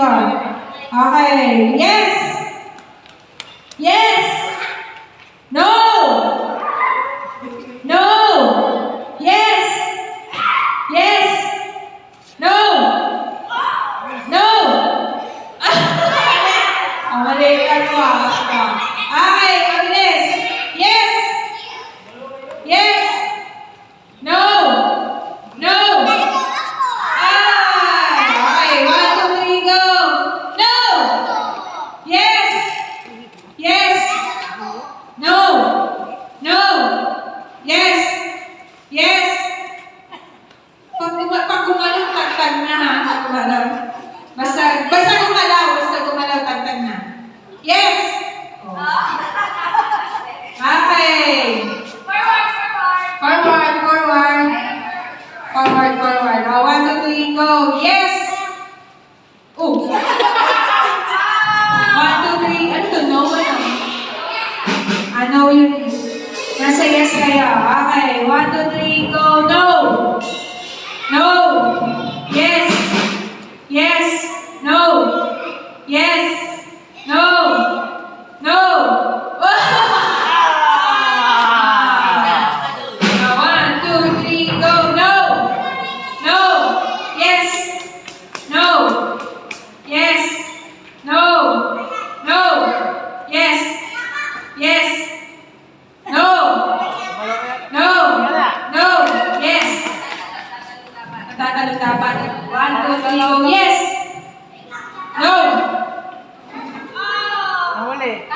likod. Okay. Yes! Yes! No! No! Yes! Yes! No! No! Mali ka mo. Okay, mabilis. Yes! Yes! No! No! Okay, 1, 2, 3, go! No! Yes! Yes! No! No! Yes! Yes! Pag gumalaw, tagtag na ha. Pag gumalaw. Basta gumalaw, tagtag na. Yes! Oh. Okay. Forward. Forward. Oh, 1, 2, 3, go. Yes! Oh. 1, 2, 3. Ano to? No, ano? Ano yun? Nasa yes kayo. Okay. 1, 2, 3, go. No! No! Yes! Yes! No! Yes! No! No! 1, 2, 3, go. No! No! Yes! No! Yes! No! No! Yes! Yes! No! No! No! Yes! Tatalog dapat. 1, 2, 3, go. Yes! No! Nahuli.